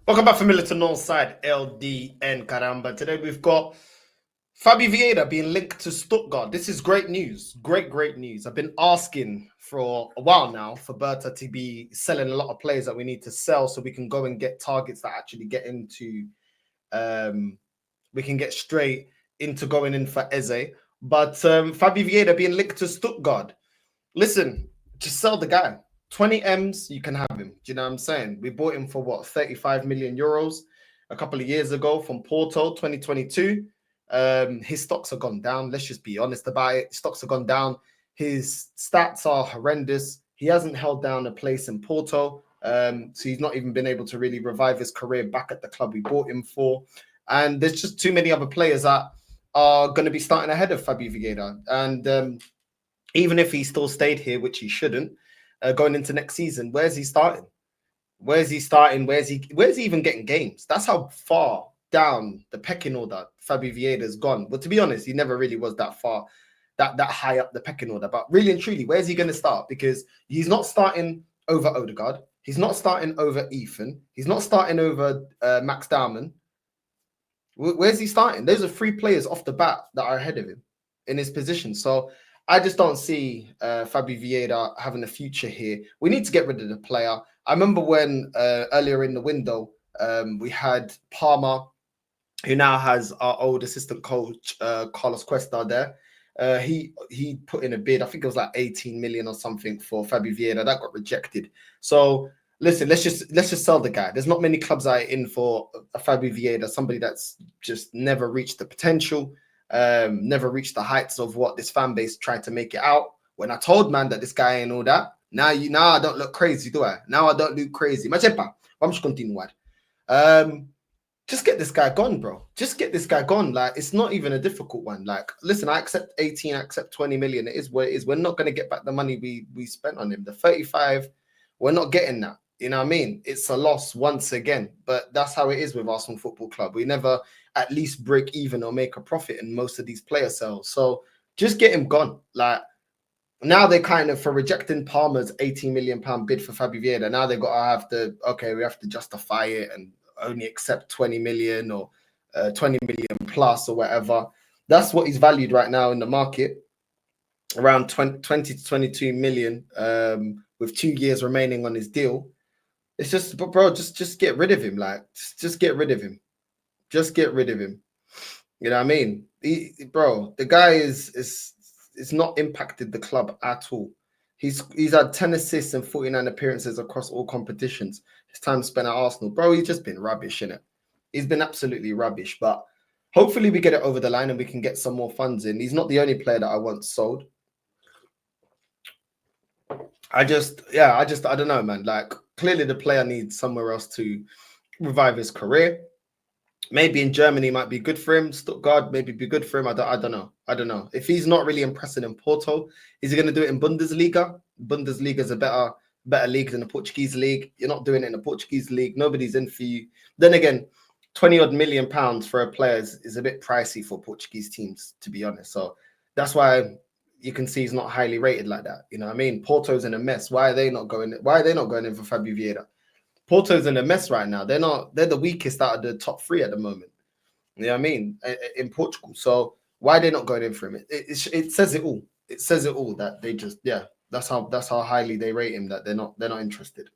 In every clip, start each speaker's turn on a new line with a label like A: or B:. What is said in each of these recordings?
A: Welcome back, familiar to Northside LDN, caramba. Today we've got Fabio Vieira being linked to Stuttgart. This is great news. Great news. I've been asking for a while now for Berta to be selling a lot of players that we need to sell so we can go and get targets that actually get into, we can get straight into going in for Eze. But Fabio Vieira being linked to Stuttgart. Listen, just sell the guy. 20 M's, you can have him. Do you know what I'm saying? We bought him for what, 35 million euros a couple of years ago from Porto, 2022. His stocks have gone down. Let's just be honest about it. Stocks have gone down. His stats are horrendous. He hasn't held down a place in Porto. So he's not even been able to really revive his career back at the club we bought him for. And there's just too many other players that are going to be starting ahead of Fabio Vieira. And even if he still stayed here, which he shouldn't, going into next season, where's he starting? Where's he starting? Where's he even getting games? That's how far down the pecking order Fabio Vieira's gone. But to be honest, he never really was that far, that high up the pecking order. But really and truly, where's he going to start? Because he's not starting over Odegaard. He's not starting over Ethan. He's not starting over Max Dowman. Where's he starting? Those are three players off the bat that are ahead of him in his position. So I just don't see Fabio Vieira having a future here. We need to get rid of the player. I remember when earlier in the window, we had Palmer, who now has our old assistant coach, Carlos Cuesta there. He put in a bid, I think it was like 18 million or something for Fabio Vieira. That got rejected. So listen, let's just sell the guy. There's not many clubs that are in for a Fabio Vieira, somebody that's just never reached the potential. Never reached the heights of what this fan base tried to make it out. When I told man that this guy ain't all that, now I don't look crazy, do I? Now I don't look crazy. Mas vamos continuar. Just get this guy gone, bro. Just get this guy gone. Like, it's not even a difficult one. Like, listen, I accept 18, I accept 20 million. It is what it is. We're not going to get back the money we spent on him. The 35, we're not getting that. You know what I mean? It's a loss once again. But that's how it is with Arsenal Football Club. We never at least break even or make a profit in most of these player sales. So just get him gone. Like, now they kind of, for rejecting Palmer's 18 million pound bid for Fabio Vieira, now they've got to have to, okay, we have to justify it and only accept 20 million or 20 million plus or whatever. That's what he's valued right now in the market, around 20 to 22 million, with 2 years remaining on his deal. It's just, but bro, just get rid of him. Like, just get rid of him. Just get rid of him. You know what I mean? Bro, the guy is not impacted the club at all. He's had 10 assists and 49 appearances across all competitions. His time spent at Arsenal, bro, he's just been rubbish, innit? He's been absolutely rubbish. But hopefully we get it over the line and we can get some more funds in. He's not the only player that I want sold. I don't know, man. Like, clearly the player needs somewhere else to revive his career. Maybe in Germany might be good for him. Stuttgart maybe be good for him. I don't know. If he's not really impressing in Porto, is he going to do it in Bundesliga? Bundesliga is a better league than the Portuguese league. You're not doing it in the Portuguese league. Nobody's in for you. Then again, 20 odd million pounds for a player is a bit pricey for Portuguese teams, to be honest. So that's why you can see he's not highly rated like that. You know what I mean? Porto's in a mess. Why are they not going in for Fabio Vieira? Porto's in a mess right now. They're the weakest out of the top three at the moment. You know what I mean? In Portugal. So why are they not going in for him? It says it all. It says it all that they just, that's how highly they rate him, that they're not interested.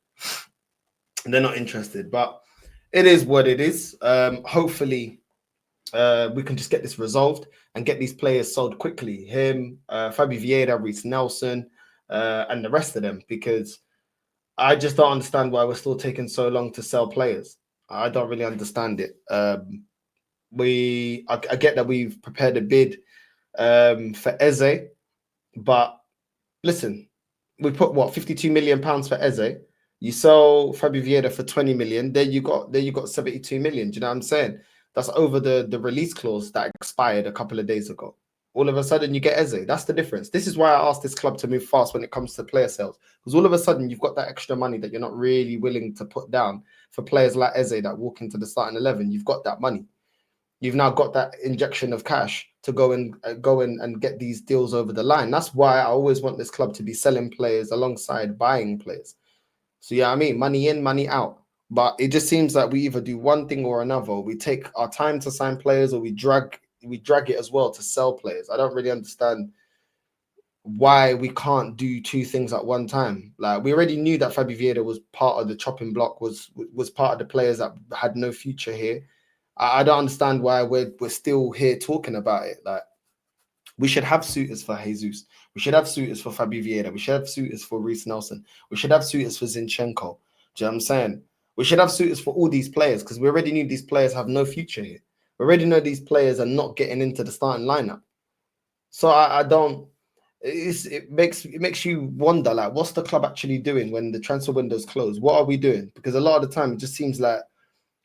A: They're not interested. But it is what it is. Hopefully we can just get this resolved and get these players sold quickly. Him, Fabio Vieira, Reece Nelson, and the rest of them, because I just don't understand why we're still taking so long to sell players. I don't really understand it. I get that we've prepared a bid for Eze, but listen, we put what, 52 million pounds for Eze. You sell Fabio Vieira for 20 million. There you got 72 million. Do you know what I'm saying? That's over the release clause that expired a couple of days ago. All of a sudden you get Eze. That's the difference. This is why I asked this club to move fast when it comes to player sales, because all of a sudden you've got that extra money that you're not really willing to put down for players like Eze that walk into the starting 11. You've got that money. You've now got that injection of cash to go and get these deals over the line. That's why I always want this club to be selling players alongside buying players. So yeah, I mean, money in, money out. But it just seems like we either do one thing or another. We take our time to sign players, or we drag it as well to sell players. I don't really understand why we can't do two things at one time. Like, we already knew that Fabio Vieira was part of the chopping block, was part of the players that had no future here. I don't understand why we're still here talking about it. Like, we should have suitors for Jesus. We should have suitors for Fabio Vieira. We should have suitors for Reece Nelson. We should have suitors for Zinchenko. Do you know what I'm saying? We should have suitors for all these players, because we already knew these players have no future here. We already know these players are not getting into the starting lineup. So I don't. It makes you wonder, like, what's the club actually doing when the transfer window's closed? What are we doing? Because a lot of the time it just seems like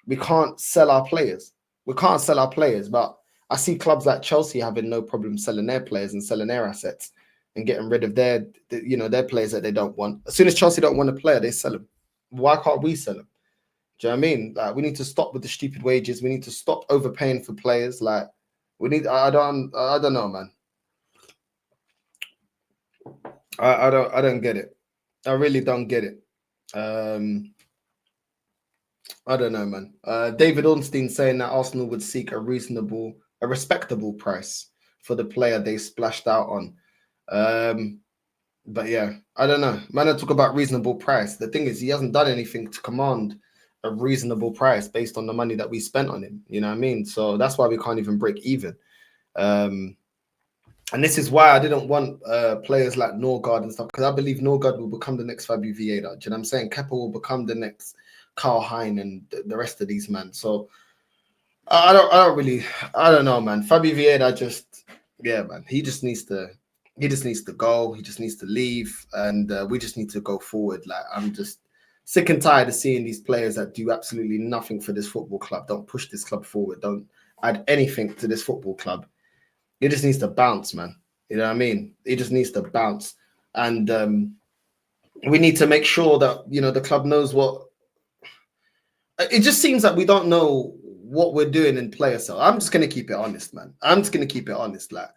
A: we can't sell our players. We can't sell our players, but I see clubs like Chelsea having no problem selling their players and selling their assets and getting rid of their players that they don't want. As soon as Chelsea don't want a player, they sell them. Why can't we sell them? Do you know what I mean? Like, we need to stop with the stupid wages. We need to stop overpaying for players. Like, we need. I don't know, man. I don't get it. I really don't get it. I don't know, man. David Ornstein saying that Arsenal would seek a respectable price for the player they splashed out on. But yeah, I don't know. Man, I talk about reasonable price. The thing is, he hasn't done anything to command a reasonable price based on the money that we spent on him. You know what I mean? So that's why we can't even break even. And this is why I didn't want players like Norgard and stuff, because I believe Norgard will become the next Fabio Vieira. Do you know what I'm saying? Kepa will become the next Carl Hein and the rest of these men. So I don't know, man. Fabio Vieira man, he just needs to go. He just needs to leave, and we just need to go forward. Like, I'm just sick and tired of seeing these players that do absolutely nothing for this football club. Don't push this club forward. Don't add anything to this football club. He just needs to bounce, man. You know what I mean? He just needs to bounce. And we need to make sure that, the club knows what... It just seems that we don't know what we're doing in player sale. I'm just going to keep it honest, man. I'm just going to keep it honest. Like,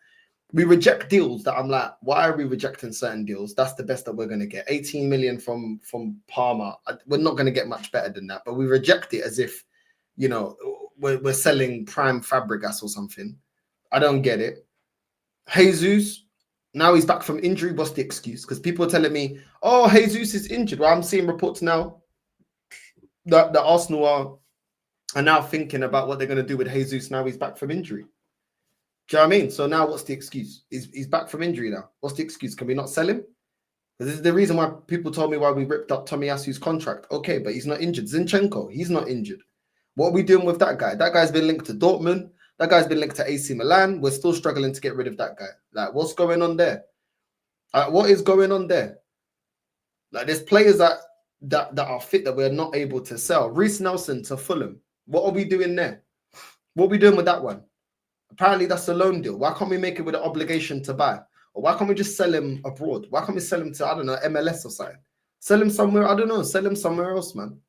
A: we reject deals that I'm like, why are we rejecting certain deals? That's the best that we're going to get. 18 million from Parma. We're not going to get much better than that. But we reject it as if, we're selling prime Fabregas or something. I don't get it. Jesus, now he's back from injury. What's the excuse? Because people are telling me, oh, Jesus is injured. Well, I'm seeing reports now that the Arsenal are now thinking about what they're going to do with Jesus now he's back from injury. Do you know what I mean? So now what's the excuse? He's back from injury now. What's the excuse? Can we not sell him? This is the reason why people told me why we ripped up Tomiyasu's contract. Okay, but he's not injured. Zinchenko, he's not injured. What are we doing with that guy? That guy's been linked to Dortmund. That guy's been linked to AC Milan. We're still struggling to get rid of that guy. Like, what's going on there? What is going on there? Like, there's players that are fit that we're not able to sell. Reece Nelson to Fulham. What are we doing there? What are we doing with that one? Apparently, that's a loan deal. Why can't we make it with an obligation to buy? Or why can't we just sell him abroad? Why can't we sell him to, I don't know, MLS or something? Sell him somewhere, I don't know, sell him somewhere else, man.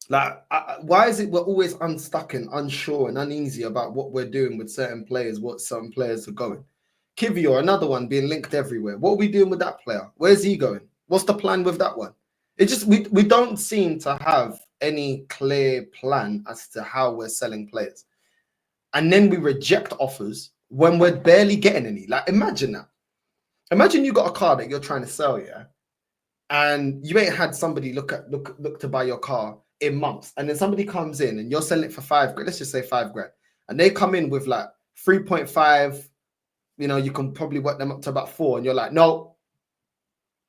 A: Like, why is it we're always unstuck and unsure and uneasy about what we're doing with certain players, what some players are going? Kivior, another one being linked everywhere. What are we doing with that player? Where's he going? What's the plan with that one? It just, we don't seem to have any clear plan as to how we're selling players. And then we reject offers when we're barely getting any. Like, imagine that. Imagine you got a car that you're trying to sell, yeah? And you ain't had somebody look to buy your car in months, and then somebody comes in and you're selling it for $5,000, let's just say $5,000, and they come in with like 3.5, you can probably work them up to about 4, and you're like, no,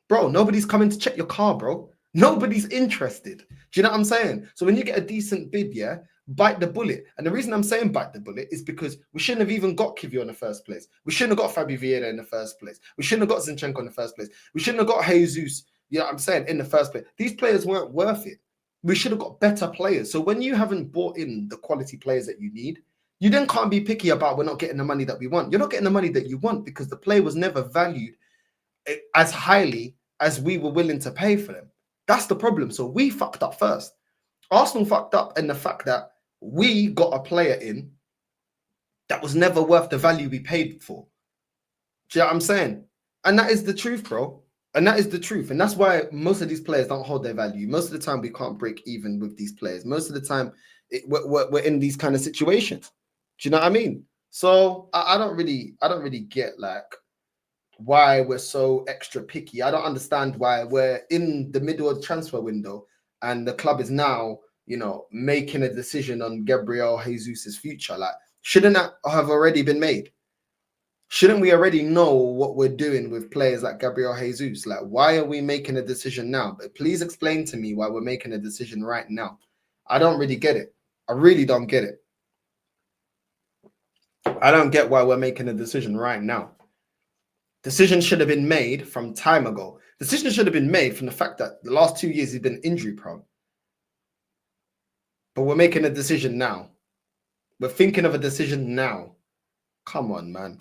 A: bro, nobody's coming to check your car, bro. Nobody's interested. Do you know what I'm saying? So when you get a decent bid, yeah, bite the bullet. And the reason I'm saying bite the bullet is because we shouldn't have even got Kivior in the first place. We shouldn't have got Fabio Vieira in the first place. We shouldn't have got Zinchenko in the first place. We shouldn't have got Jesus, you know what I'm saying, in the first place. These players weren't worth it. We should have got better players. So when you haven't bought in the quality players that you need, you then can't be picky about we're not getting the money that we want. You're not getting the money that you want because the player was never valued as highly as we were willing to pay for them. That's the problem. So we fucked up first. Arsenal fucked up in the fact that we got a player in that was never worth the value we paid for. Do you know what I'm saying? And that is the truth, bro. And that is the truth. And that's why most of these players don't hold their value. Most of the time, we can't break even with these players. Most of the time, we're in these kind of situations. Do you know what I mean? So I don't really get like why we're so extra picky. I don't understand why we're in the middle of the transfer window and the club is now, making a decision on Gabriel Jesus's future. Like, shouldn't that have already been made? Shouldn't we already know what we're doing with players like Gabriel Jesus? Like, why are we making a decision now? But please explain to me why we're making a decision right now. I don't really get it. I really don't get it. I don't get why we're making a decision right now. Decision should have been made from time ago. Decision should have been made from the fact that the last 2 years he's been injury prone. But we're making a decision now. We're thinking of a decision now. Come on, man.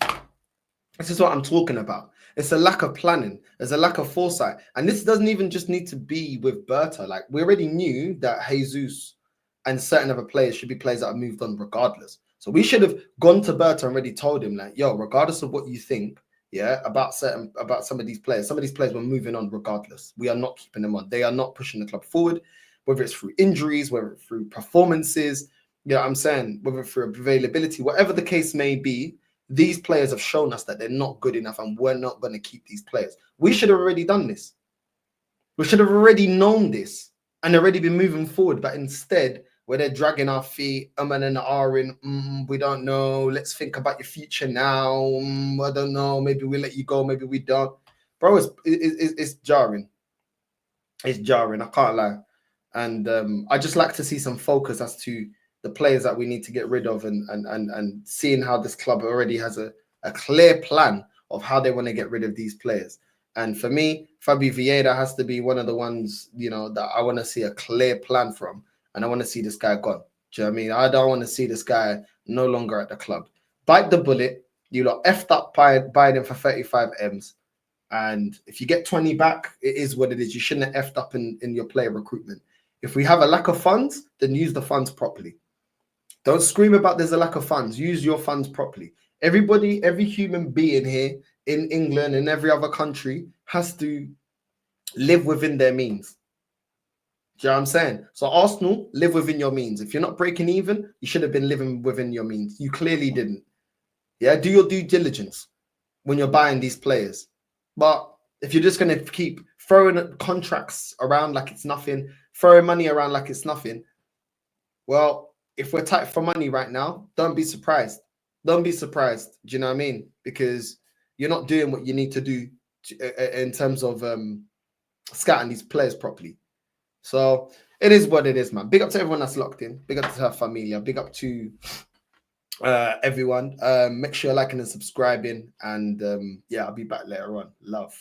A: This is what I'm talking about. It's a lack of planning. There's a lack of foresight. And this doesn't even just need to be with Berta. Like, we already knew that Jesus and certain other players should be players that have moved on regardless. So we should have gone to Berta and already told him, like, yo, regardless of what you think, about some of these players were moving on regardless. We are not keeping them on. They are not pushing the club forward, whether it's through injuries, whether it's through performances, I'm saying, whether it's through availability, whatever the case may be. These players have shown us that they're not good enough and we're not going to keep these players. We should have already done this. We should have already known this and already been moving forward. But instead, where they're dragging our feet, and ahhing, we don't know. Let's think about your future now. I don't know. Maybe we let you go. Maybe we don't. Bro, it's jarring. It's jarring. I can't lie. And I just like to see some focus as to the players that we need to get rid of and seeing how this club already has a clear plan of how they want to get rid of these players. And for me, Fabio Vieira has to be one of the ones, that I want to see a clear plan from. And I want to see this guy gone. Do you know what I mean? I don't want to see this guy no longer at the club. Bite the bullet. You lot effed up buying him for 35 M's. And if you get 20 back, it is what it is. You shouldn't have effed up in your player recruitment. If we have a lack of funds, then use the funds properly. Don't scream about there's a lack of funds. Use your funds properly. Everybody, every human being here in England and every other country has to live within their means. Do you know what I'm saying? So Arsenal, live within your means. If you're not breaking even, you should have been living within your means. You clearly didn't. Yeah, do your due diligence when you're buying these players. But if you're just going to keep throwing contracts around like it's nothing, throwing money around like it's nothing, well, if we're tight for money right now, don't be surprised. Don't be surprised. Do you know what I mean? Because you're not doing what you need to do in terms of scouting these players properly. So it is what it is, man. Big up to everyone that's locked in. Big up to her familia. Big up to everyone. Make sure you're liking and subscribing. And yeah, I'll be back later on. Love.